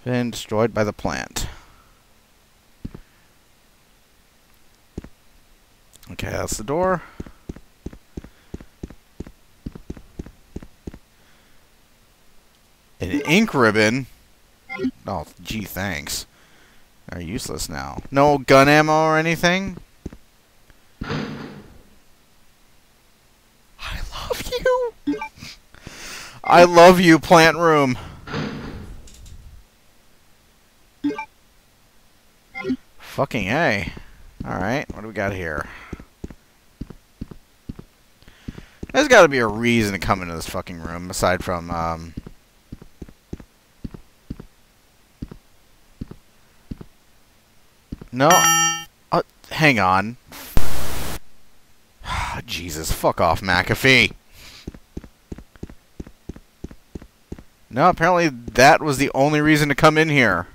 Been destroyed by the plant. Okay, that's the door. An ink ribbon? Oh, gee, thanks. They're useless now. No gun ammo or anything? I love you! I love you, plant room. Fucking A. Alright, what do we got here? There's gotta be a reason to come into this fucking room, aside from, No. Hang on. Jesus, fuck off, McAfee. No, apparently that was the only reason to come in here.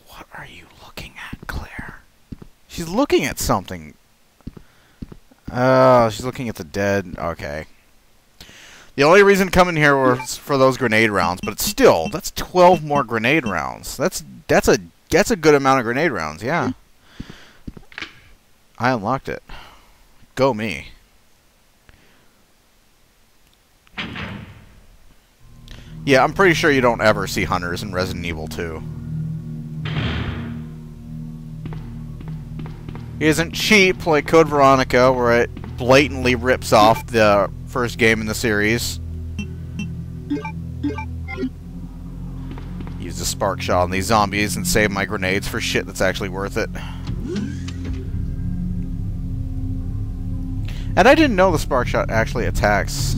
What are you looking at, Claire? She's looking at something. Oh, she's looking at the dead. Okay. The only reason to come in here was for those grenade rounds, but it's still, that's 12 more grenade rounds. That's a good amount of grenade rounds, yeah. I unlocked it. Go me. Yeah, I'm pretty sure you don't ever see hunters in Resident Evil 2. It isn't cheap like Code Veronica, where it blatantly rips off the first game in the series. Use the spark shot on these zombies and save my grenades for shit that's actually worth it. And I didn't know the spark shot actually attacks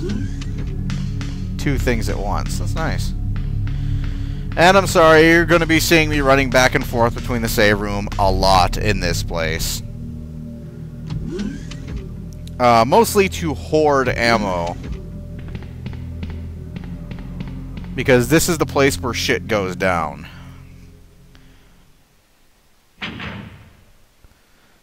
two things at once. That's nice. And I'm sorry, you're going to be seeing me running back and forth between the save room a lot in this place. Mostly to hoard ammo. Because this is the place where shit goes down.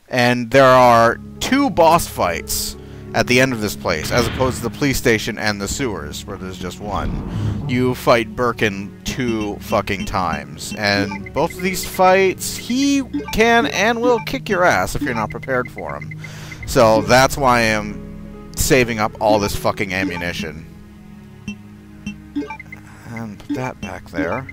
And there are 2 boss fights at the end of this place, as opposed to the police station and the sewers, where there's just one. You fight Birkin 2 fucking times. And both of these fights, he can and will kick your ass if you're not prepared for him. So that's why I am saving up all this fucking ammunition. And put that back there.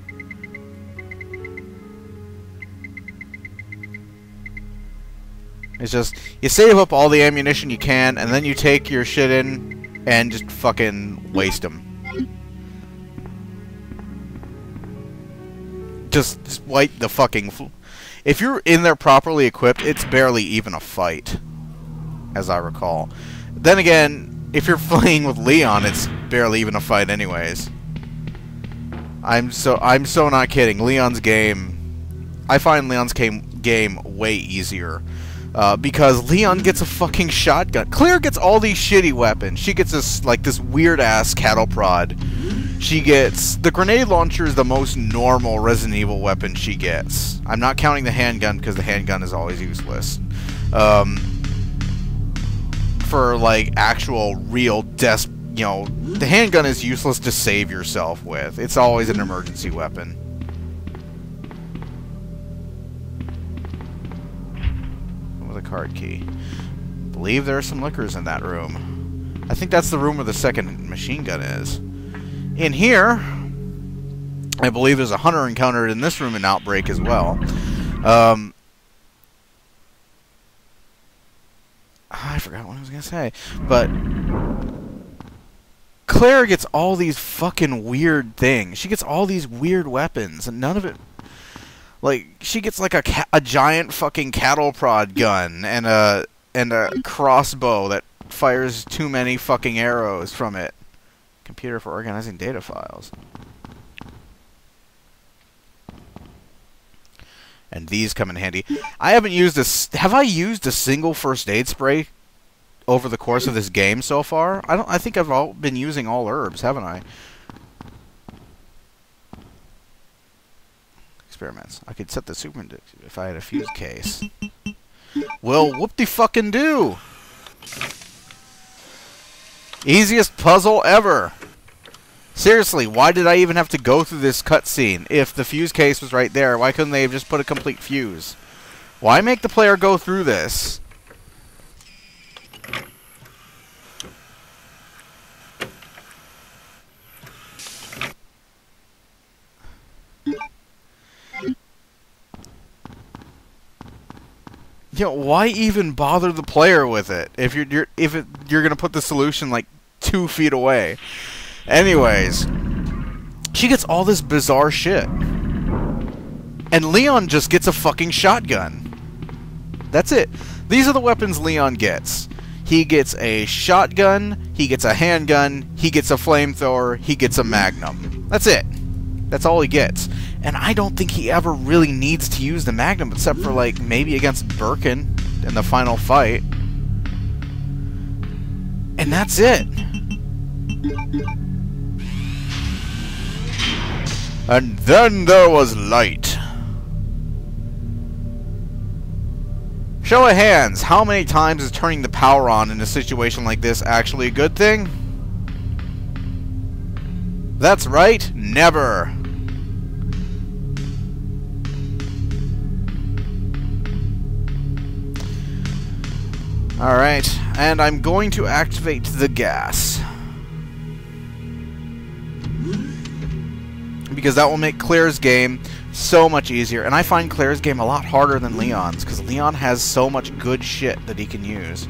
It's just, you save up all the ammunition you can, and then you take your shit in and just fucking waste them. Just wipe the fucking... If you're in there properly equipped, it's barely even a fight, as I recall. Then again, if you're playing with Leon, it's barely even a fight anyways. I'm so not kidding. Leon's game... I find Leon's game way easier. Because Leon gets a fucking shotgun. Claire gets all these shitty weapons. She gets this, like, this weird-ass cattle prod. She gets... The grenade launcher is the most normal Resident Evil weapon she gets. I'm not counting the handgun, because the handgun is always useless. For, like, actual, real, you know... The handgun is useless to save yourself with. It's always an emergency weapon. With a card key. I believe there are some liquors in that room. I think that's the room where the second machine gun is. In here, I believe there's a hunter encountered in this room in Outbreak as well. I forgot what I was going to say. But Claire gets all these fucking weird things. She gets all these weird weapons, and none of it... Like, she gets like a giant fucking cattle prod gun and a crossbow that fires too many fucking arrows from it. Computer for organizing data files. And these come in handy. I haven't used a... Have I used a single first aid spray over the course of this game so far? I think I've been using all herbs, haven't I? Experiments. I could set the superconductor if I had a fuse case. Well, whoop-de-fucking-do! Easiest puzzle ever. Seriously, why did I even have to go through this cutscene? If the fuse case was right there, why couldn't they have just put a complete fuse? Why make the player go through this? You know, why even bother the player with it if you're gonna put the solution like 2 feet away? Anyways, she gets all this bizarre shit, and Leon just gets a fucking shotgun. That's it. These are the weapons Leon gets. He gets a shotgun, he gets a handgun, he gets a flamethrower, he gets a magnum. That's it. That's all he gets. And I don't think he ever really needs to use the magnum, except for, like, maybe against Birkin in the final fight. And that's it. And then there was light. Show of hands, how many times is turning the power on in a situation like this actually a good thing? That's right, never. Alright, and I'm going to activate the gas. Because that will make Claire's game so much easier. And I find Claire's game a lot harder than Leon's, because Leon has so much good shit that he can use.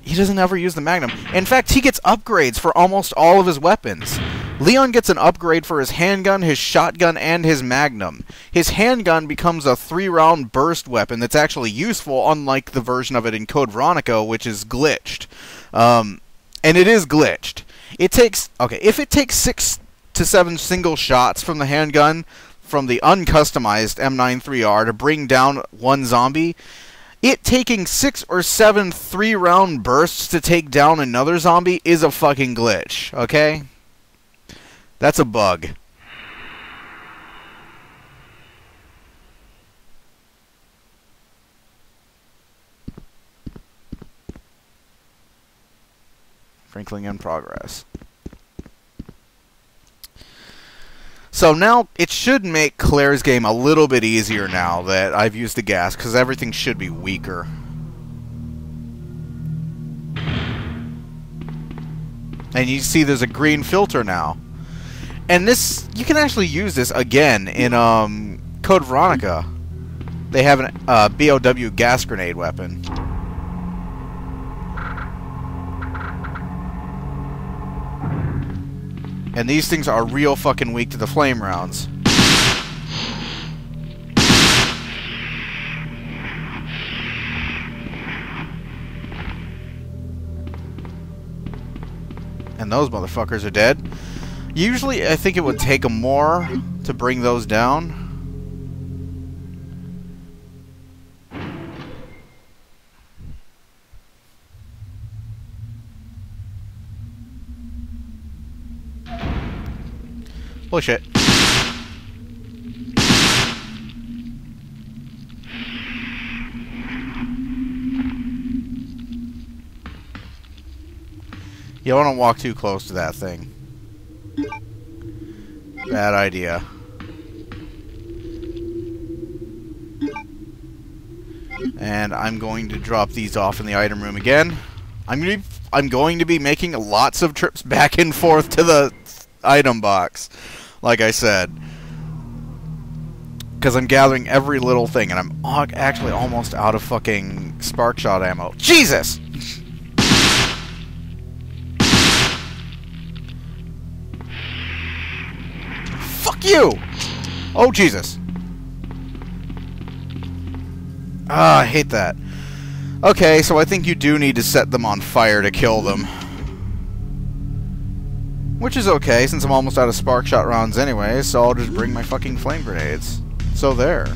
He doesn't ever use the Magnum. In fact, he gets upgrades for almost all of his weapons. Leon gets an upgrade for his handgun, his shotgun, and his Magnum. His handgun becomes a 3-round burst weapon that's actually useful, unlike the version of it in Code Veronica, which is glitched. And it is glitched. It takes... Okay, if it takes 6 to 7 single shots from the handgun, from the uncustomized M93R to bring down one zombie, it taking 6 or 7 3-round bursts to take down another zombie is a fucking glitch, okay? That's a bug. Sprinkling in progress. So now, it should make Claire's game a little bit easier now that I've used the gas, because everything should be weaker. And you see there's a green filter now. And this, you can actually use this again in Code Veronica. They have an BOW gas grenade weapon. And these things are real fucking weak to the flame rounds. And those motherfuckers are dead. Usually, I think it would take them more to bring those down. Bullshit. You don't want to walk too close to that thing. Bad idea. And I'm going to drop these off in the item room again. I'm going to be making lots of trips back and forth to the item box, like I said, because I'm gathering every little thing, and I'm actually almost out of fucking spark shot ammo. Jesus! Fuck you! Oh, Jesus. Ah, I hate that. Okay, so I think you do need to set them on fire to kill them. Which is okay, since I'm almost out of spark shot rounds anyway, so I'll just bring my fucking flame grenades. So there.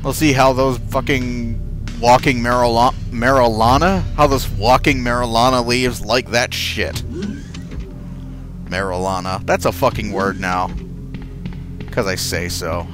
We'll see how those fucking walking marijuana? How those walking marijuana leaves like that shit. Marijuana. That's a fucking word now. Because I say so.